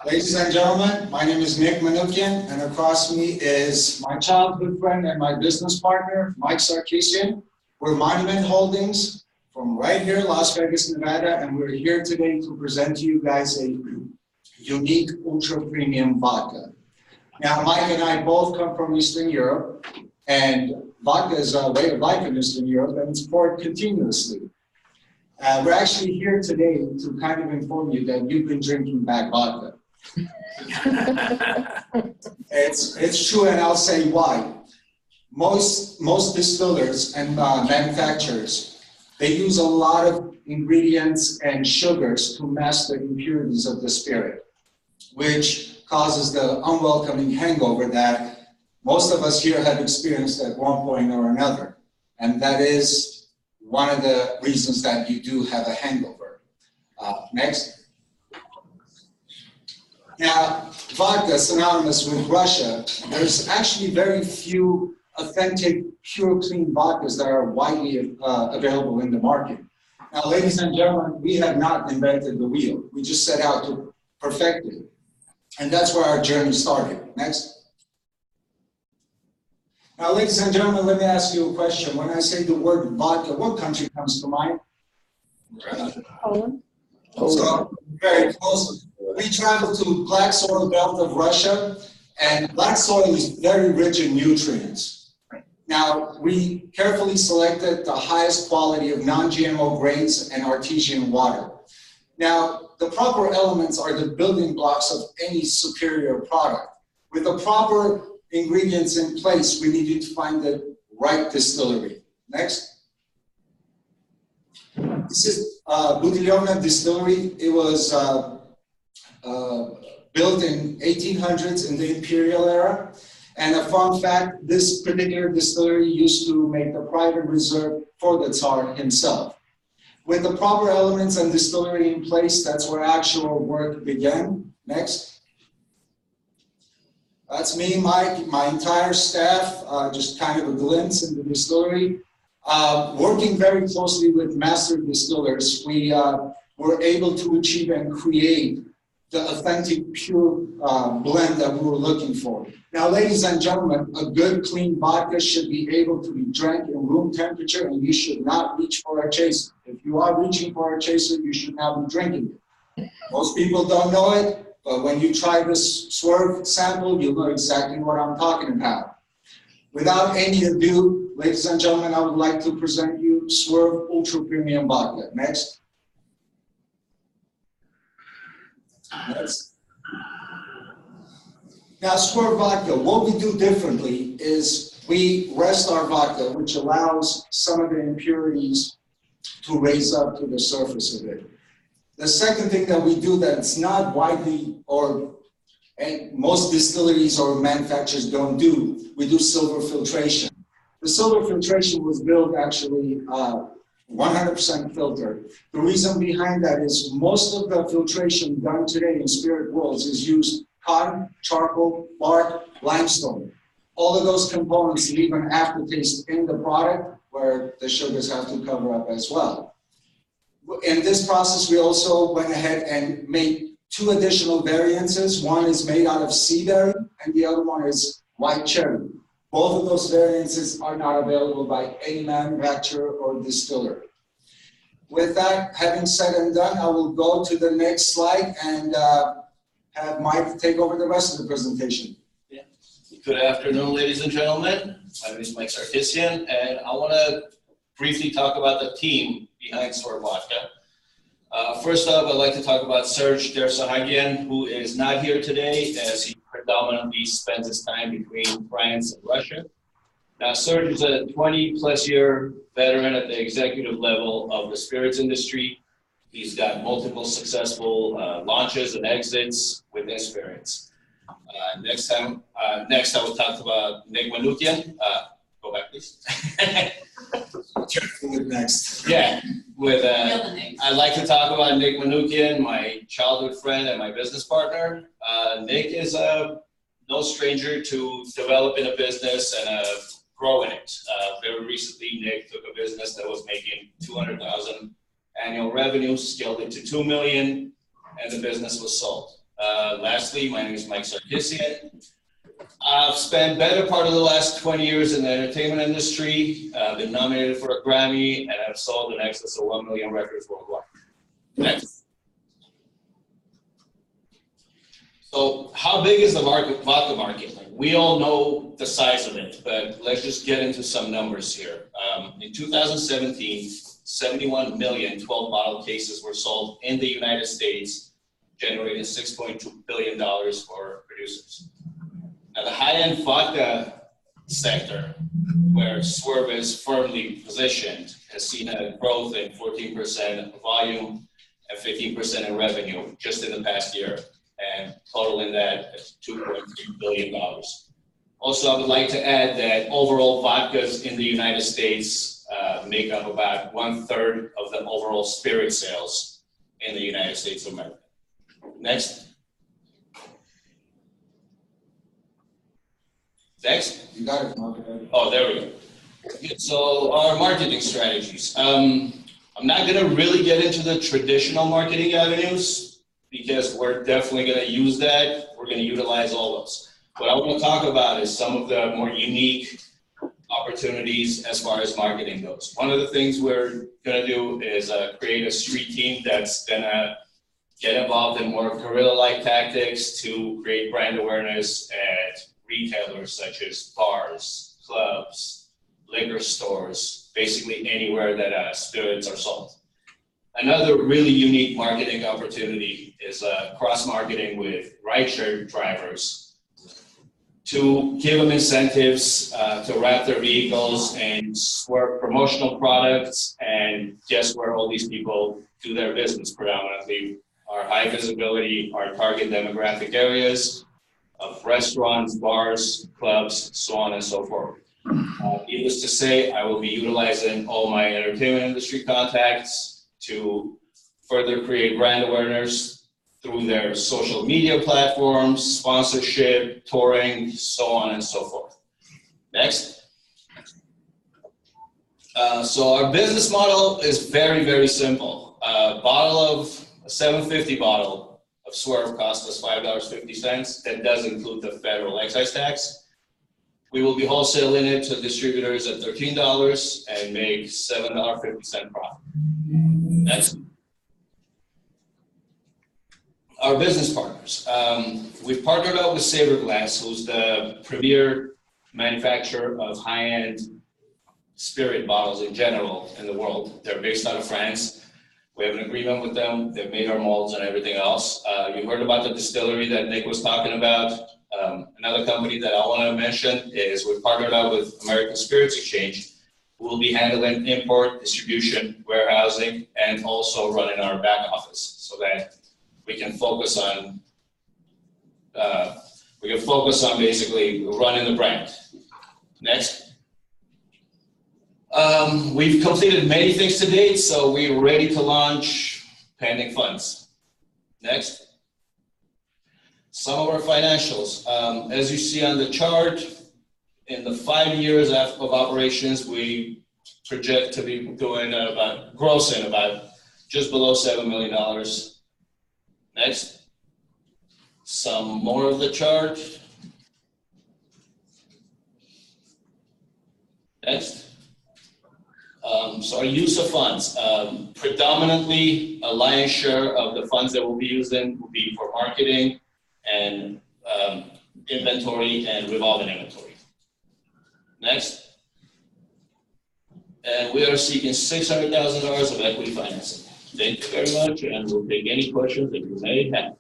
Ladies and gentlemen, my name is Nick Manoukian, and across me is my childhood friend and my business partner, Mike Sarkisian. We're Monument Holdings from right here, Las Vegas, Nevada, and we're here today to present to you guys a unique ultra-premium vodka. Now, Mike and I both come from Eastern Europe, and vodka is a way of life in Eastern Europe, and it's poured continuously. We're actually here today to kind of inform you that you've been drinking bad vodka. It's true, and I'll say why. Most distillers and manufacturers, they use a lot of ingredients and sugars to mask the impurities of the spirit, which causes the unwelcoming hangover that most of us here have experienced at one point or another. And that is one of the reasons that you do have a hangover. Next. Now, vodka synonymous with Russia. There's actually very few authentic, pure, clean vodkas that are widely available in the market. Now, ladies and gentlemen, we have not invented the wheel. We just set out to perfect it. And that's where our journey started. Next. Now, ladies and gentlemen, let me ask you a question. When I say the word vodka, what country comes to mind? Poland. So, very close. We traveled to black soil belt of Russia, and black soil is very rich in nutrients. Now, we carefully selected the highest quality of non-GMO grains and artesian water. Now, the proper elements are the building blocks of any superior product. With the proper ingredients in place, we needed to find the right distillery. Next. This is Butilyovna Distillery. It was built in 1800s in the imperial era. And a fun fact, this particular distillery used to make the private reserve for the Tsar himself. With the proper elements and distillery in place, that's where actual work began. Next. That's me, Mike, my entire staff, just kind of a glimpse in the distillery. Working very closely with master distillers, we were able to achieve and create the authentic, pure blend that we were looking for. Now, ladies and gentlemen, a good, clean vodka should be able to be drank in room temperature, and you should not reach for a chaser. If you are reaching for a chaser, you should not be drinking it. Most people don't know it, but when you try this SweRv sample, you'll know exactly what I'm talking about. Without any ado, ladies and gentlemen, I would like to present you SweRv Ultra Premium Vodka. Next. Next. Now, SweRv Vodka, what we do differently is we rest our vodka, which allows some of the impurities to raise up to the surface of it. The second thing that we do that's not widely, and most distilleries or manufacturers don't do, we do silver filtration. The silver filtration was built actually 100% filtered. The reason behind that is most of the filtration done today in spirit worlds is used cotton, charcoal, bark, limestone. All of those components leave an aftertaste in the product where the sugars have to cover up as well. In this process, we also went ahead and made two additional variances. One is made out of sea berry, and the other one is white cherry. Both of those variances are not available by any manufacturer or distiller. With that having said and done, I will go to the next slide and have Mike take over the rest of the presentation. Yeah. Good afternoon, ladies and gentlemen. My name is Mike Sarkisian, and I want to briefly talk about the team behind SweRv Vodka. First up, I'd like to talk about SweRv Vodka, who is not here today as he predominantly spends his time between France and Russia. Now, SweRv is a 20-plus year veteran at the executive level of the spirits industry. He's got multiple successful launches and exits within spirits. Next, I will talk about Nick Manoukian. Go back, please. Next. Yeah, I'd like to talk about Nick Manoukian, my childhood friend and my business partner. Nick is no stranger to developing a business and growing it. Very recently, Nick took a business that was making $200,000 annual revenue, scaled it to $2 million, and the business was sold. Lastly, my name is Mike Sarkisian. I've spent better part of the last 20 years in the entertainment industry. I've been nominated for a Grammy, and I've sold in excess of 1 million records worldwide. Next. So how big is the vodka market? We all know the size of it, but let's just get into some numbers here. In 2017, 71 million 12-bottle cases were sold in the United States, generating $6.2 billion for producers. Now, the high-end vodka sector, where SweRv is firmly positioned, has seen a growth in 14% volume and 15% in revenue just in the past year, and totaling that at $2.3 billion. Also, I would like to add that overall vodkas in the United States make up about 1/3 of the overall spirit sales in the United States of America. Next. Next. You got it, marketing. Oh, there we go. So our marketing strategies. I'm not going to really get into the traditional marketing avenues because we're definitely going to use that. We're going to utilize all those. What I want to talk about is some of the more unique opportunities as far as marketing goes. One of the things we're going to do is create a street team that's going to get involved in more guerrilla-like tactics to create brand awareness at retailers such as bars, clubs, liquor stores, basically anywhere that spirits are sold. Another really unique marketing opportunity is cross-marketing with rideshare drivers to give them incentives to wrap their vehicles and SweRv promotional products, and guess where all these people do their business predominantly? Our high visibility, our target demographic areas of restaurants, bars, clubs, so on and so forth. Needless to say, I will be utilizing all my entertainment industry contacts to further create brand awareness through their social media platforms, sponsorship, touring, so on and so forth. Next. So our business model is very, very simple. A $7.50 bottle of SweRv costs us $5.50. That does include the federal excise tax. We will be wholesaling it to distributors at $13 and make $7.50 profit. Next. Our business partners. We've partnered up with Glass, who's the premier manufacturer of high-end spirit bottles in general in the world. They're based out of France. We have an agreement with them. They've made our molds and everything else. You heard about the distillery that Nick was talking about. Another company that I want to mention is we've partnered up with American Spirits Exchange, who will be handling import, distribution, warehousing, and also running our back office so that we can focus on basically running the brand. Next. We've completed many things to date, so we're ready to launch pending funds. Next. Some of our financials. As you see on the chart, in the 5 years of operations, we project to be doing grossing about just below $7 million. Next. Some more of the chart. Next. So our use of funds, predominantly a lion's share of the funds that we'll be using will be for marketing and inventory and revolving inventory. Next. And we are seeking $600,000 of equity financing. Thank you very much, and we'll take any questions that you may have.